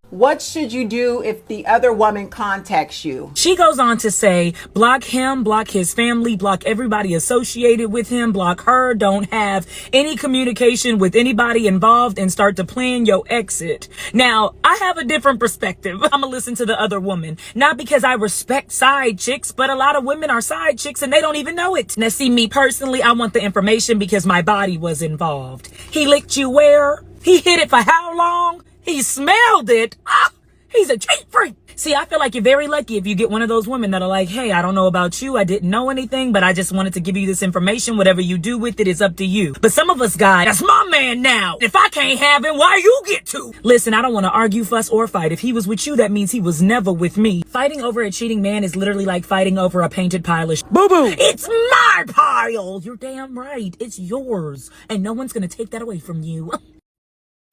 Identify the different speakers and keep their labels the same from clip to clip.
Speaker 1: What should you do if the other woman contacts you?
Speaker 2: She goes on to say, block him, block his family, block everybody associated with him, block her, don't have any communication with anybody involved, and start to plan your exit. Now, I have a different perspective. I'm gonna listen to the other woman. Not because I respect side chicks, but a lot of women are side chicks and they don't even know it. Now, see, me personally, I want the information because my body was involved. He licked you where? He hit it for how long? He smelled it. Ah, he's a cheap freak. See, I feel like you're very lucky if you get one of those women that are like, hey, I don't know about you. I didn't know anything, but I just wanted to give you this information. Whatever you do with it is up to you. But some of us guys, that's my man now. If I can't have him, why you get to? Listen, I don't want to argue, fuss, or fight. If he was with you, that means he was never with me. Fighting over a cheating man is literally like fighting over a painted pile of boo-boo. It's my pile. You're damn right. It's yours. And no one's going to take that away from you.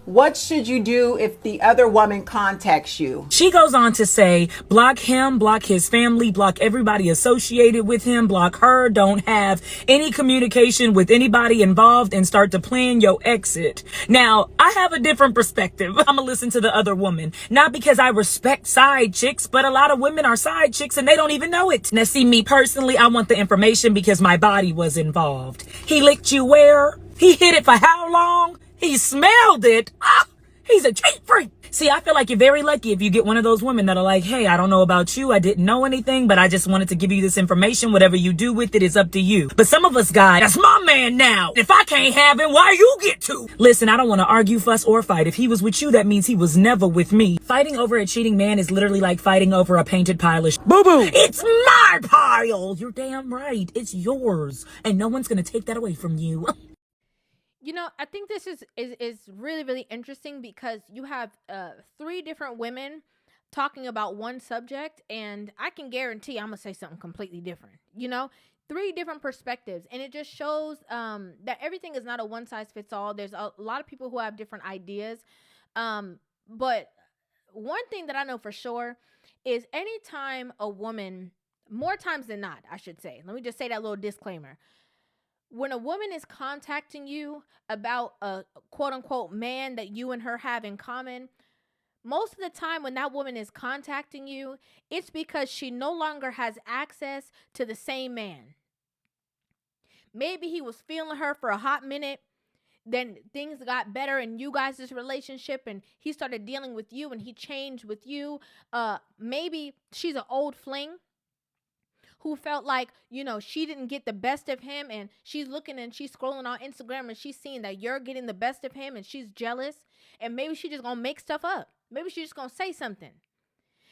Speaker 1: What should you do if the other woman contacts you?
Speaker 2: She goes on to say, block him, block his family, block everybody associated with him, block her, don't have any communication with anybody involved, and start to plan your exit. Now, I have a different perspective. I'm gonna listen to the other woman. Not because I respect side chicks, but a lot of women are side chicks and they don't even know it. Now, see, me personally, I want the information because my body was involved. He licked you where? He hit it for how long? He smelled it. Ah, he's a cheap freak. See, I feel like you're very lucky if you get one of those women that are like, hey, I don't know about you. I didn't know anything, but I just wanted to give you this information. Whatever you do with it is up to you. But some of us guys, that's my man now. If I can't have him, why you get to? Listen, I don't want to argue, fuss, or fight. If he was with you, that means he was never with me. Fighting over a cheating man is literally like fighting over a painted pile of boo-boo. It's my pile. You're damn right. It's yours. And no one's going to take that away from you.
Speaker 3: I think this is really really interesting because you have three different women talking about one subject, and I can guarantee I'm gonna say something completely different. Three different perspectives, and it just shows that everything is not a one size fits all. There's a lot of people who have different ideas, but one thing that I know for sure is anytime a woman, more times than not, I should say. Let me just say that little disclaimer. When a woman is contacting you about a quote unquote man that you and her have in common, most of the time when that woman is contacting you, it's because she no longer has access to the same man. Maybe he was feeling her for a hot minute, then things got better in you guys' relationship and he started dealing with you and he changed with you. Maybe she's an old fling who felt like, she didn't get the best of him, and she's looking and she's scrolling on Instagram and she's seeing that you're getting the best of him and she's jealous, and maybe she's just going to make stuff up. Maybe she's just going to say something.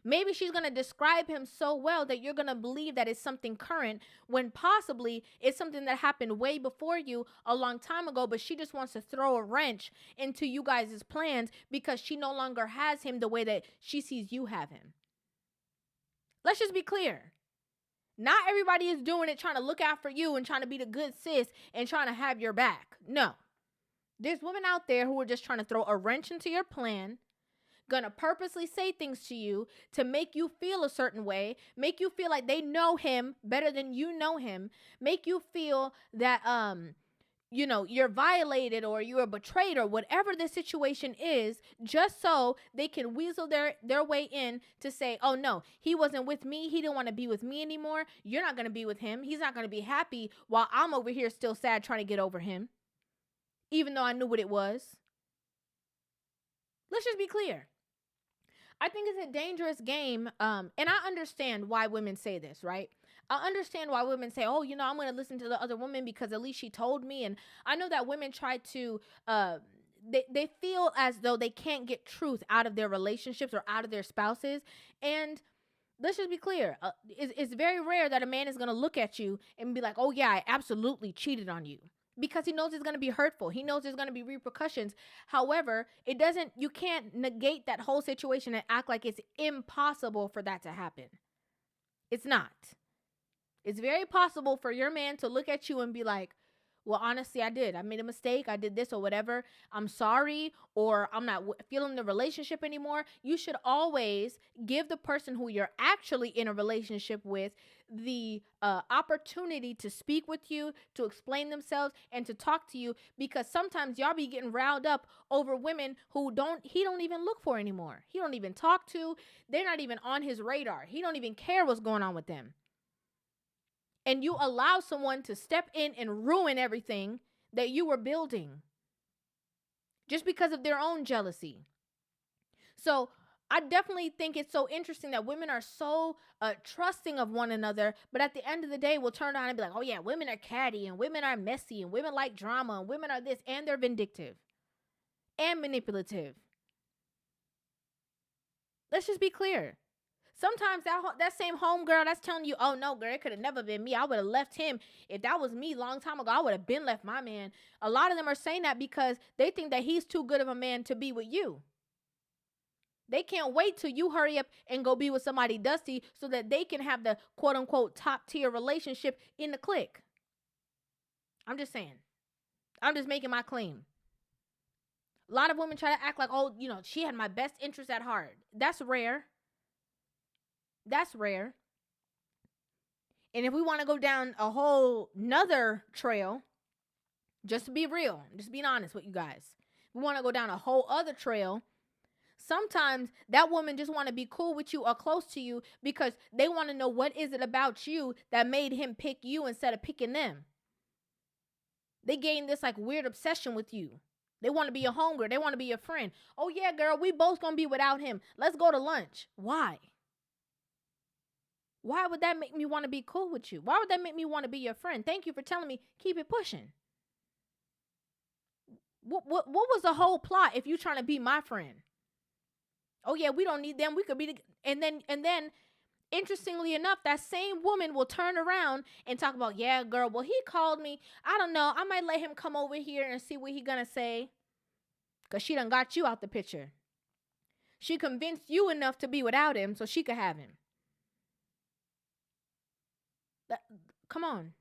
Speaker 3: Maybe she's going to describe him so well that you're going to believe that it's something current when possibly it's something that happened way before you a long time ago, but she just wants to throw a wrench into you guys' plans because she no longer has him the way that she sees you have him. Let's just be clear. Not everybody is doing it trying to look out for you and trying to be the good sis and trying to have your back. No. There's women out there who are just trying to throw a wrench into your plan, gonna purposely say things to you to make you feel a certain way, make you feel like they know him better than you know him, make you feel that you're violated or you're betrayed or whatever the situation is, just so they can weasel their way in to say, oh no, he wasn't with me. He didn't want to be with me anymore. You're not going to be with him. He's not going to be happy while I'm over here still sad trying to get over him, even though I knew what it was. Let's just be clear. I think it's a dangerous game. And I understand why women say this, right? I understand why women say, oh, I'm going to listen to the other woman because at least she told me. And I know that women try to, they feel as though they can't get truth out of their relationships or out of their spouses. And let's just be clear. It's very rare that a man is going to look at you and be like, oh, yeah, I absolutely cheated on you. Because he knows it's going to be hurtful. He knows there's going to be repercussions. However, you can't negate that whole situation and act like it's impossible for that to happen. It's not. It's very possible for your man to look at you and be like, well, honestly, I did. I made a mistake. I did this or whatever. I'm sorry, or I'm not feeling the relationship anymore. You should always give the person who you're actually in a relationship with the opportunity to speak with you, to explain themselves, and to talk to you, because sometimes y'all be getting riled up over women who he don't even look for anymore. He don't even talk to. They're not even on his radar. He don't even care what's going on with them. And you allow someone to step in and ruin everything that you were building just because of their own jealousy. So I definitely think it's so interesting that women are so trusting of one another, but at the end of the day, we'll turn around and be like, oh yeah, women are catty and women are messy and women like drama and women are this, and they're vindictive and manipulative. Let's just be clear. Sometimes that same homegirl that's telling you, oh no, girl, it could have never been me. I would have left him. If that was me long time ago, I would have been left my man. A lot of them are saying that because they think that he's too good of a man to be with you. They can't wait till you hurry up and go be with somebody dusty so that they can have the quote unquote top tier relationship in the clique. I'm just saying. I'm just making my claim. A lot of women try to act like, oh, she had my best interest at heart. That's rare. That's rare. And if we want to go down a whole nother trail, just to be real, just being honest with you guys, we want to go down a whole other trail. Sometimes that woman just want to be cool with you or close to you because they want to know what is it about you that made him pick you instead of picking them. They gain this like weird obsession with you. They want to be your homegirl. They want to be your friend. Oh yeah, girl, we both gonna be without him. Let's go to lunch. Why? Why would that make me want to be cool with you? Why would that make me want to be your friend? Thank you for telling me. Keep it pushing. What was the whole plot if you're trying to be my friend? Oh yeah, we don't need them. We could be and then interestingly enough, that same woman will turn around and talk about, yeah, girl, well, he called me. I don't know. I might let him come over here and see what he gonna say. Because she done got you out the picture. She convinced you enough to be without him so she could have him. Come on.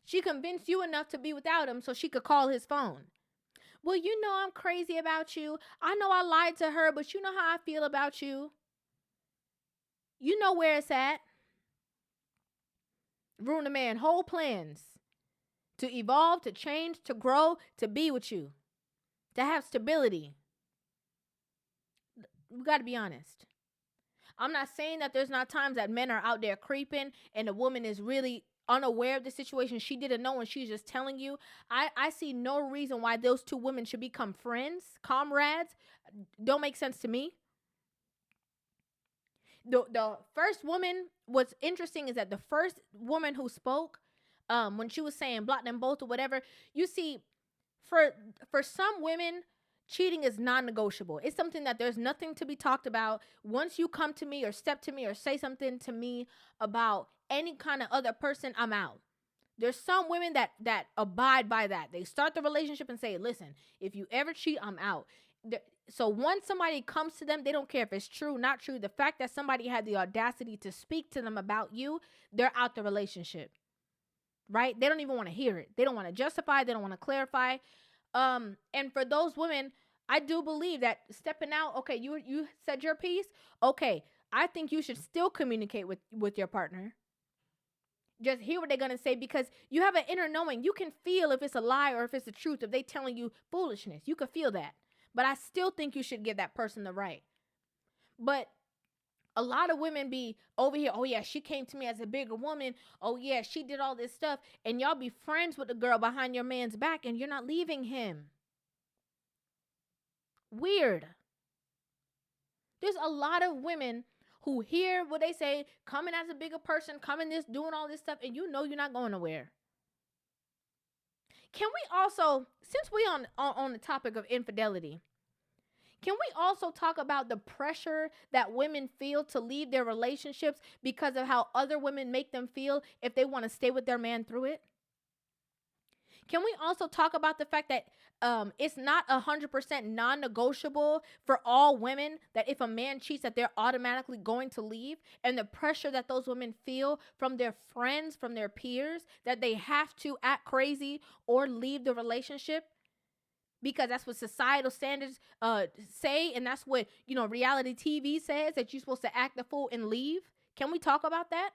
Speaker 3: She convinced you enough to be without him so she could call his phone. Well, you know I'm crazy about you. I know I lied to her, but you know how I feel about you. You know where it's at. Ruin a man's whole plans to evolve, to change, to grow, to be with you, to have stability. We got to be honest. I'm not saying that there's not times that men are out there creeping and the woman is really unaware of the situation. She didn't know and she's just telling you. I see no reason why those two women should become friends, comrades. Don't make sense to me. The first woman, what's interesting is that the first woman who spoke, when she was saying block them both or whatever, you see, for some women, cheating is non-negotiable. It's something that there's nothing to be talked about. Once you come to me or step to me or say something to me about any kind of other person, I'm out. There's some women that abide by that. They start the relationship and say, listen, if you ever cheat, I'm out. So once somebody comes to them, they don't care if it's true, not true. The fact that somebody had the audacity to speak to them about you, they're out the relationship. Right? They don't even want to hear it. They don't want to justify. They don't want to clarify. And for those women, I do believe that stepping out, okay, you said your piece. Okay, I think you should still communicate with your partner. Just hear what they're going to say, because you have an inner knowing. You can feel if it's a lie or if it's the truth, if they telling you foolishness. You can feel that. But I still think you should give that person the right. But a lot of women be over here, oh yeah, she came to me as a bigger woman. Oh yeah, she did all this stuff. And y'all be friends with the girl behind your man's back and you're not leaving him. Weird. There's a lot of women who hear what they say, coming as a bigger person, coming this, doing all this stuff, and you know you're not going nowhere. Can we also, since we on the topic of infidelity, can we also talk about the pressure that women feel to leave their relationships because of how other women make them feel if they want to stay with their man through it? Can we also talk about the fact that it's not 100% non-negotiable for all women that if a man cheats that they're automatically going to leave, and the pressure that those women feel from their friends, from their peers, that they have to act crazy or leave the relationship because that's what societal standards say, and that's what, you know, reality TV says, that you're supposed to act the fool and leave. Can we talk about that?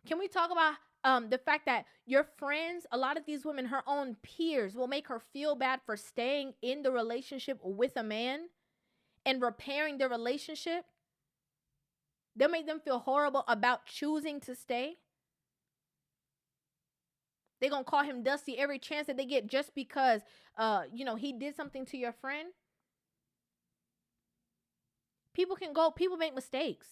Speaker 3: Can we talk about the fact that your friends, a lot of these women, her own peers, will make her feel bad for staying in the relationship with a man and repairing the relationship? They'll make them feel horrible about choosing to stay. They're going to call him Dusty every chance that they get just because, you know, he did something to your friend. People make mistakes.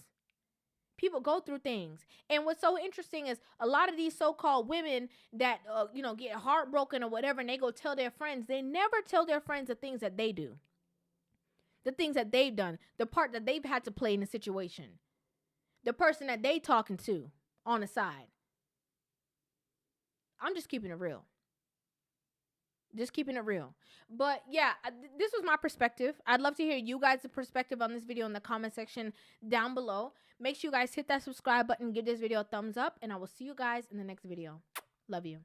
Speaker 3: People go through things. And what's so interesting is a lot of these so-called women that, you know, get heartbroken or whatever, and they go tell their friends, they never tell their friends the things that they do, the things that they've done, the part that they've had to play in the situation, the person that they talking to on the side. I'm just keeping it real. Just keeping it real. But yeah, this was my perspective. I'd love to hear you guys' perspective on this video in the comment section down below. Make sure you guys hit that subscribe button, give this video a thumbs up, and I will see you guys in the next video. Love you.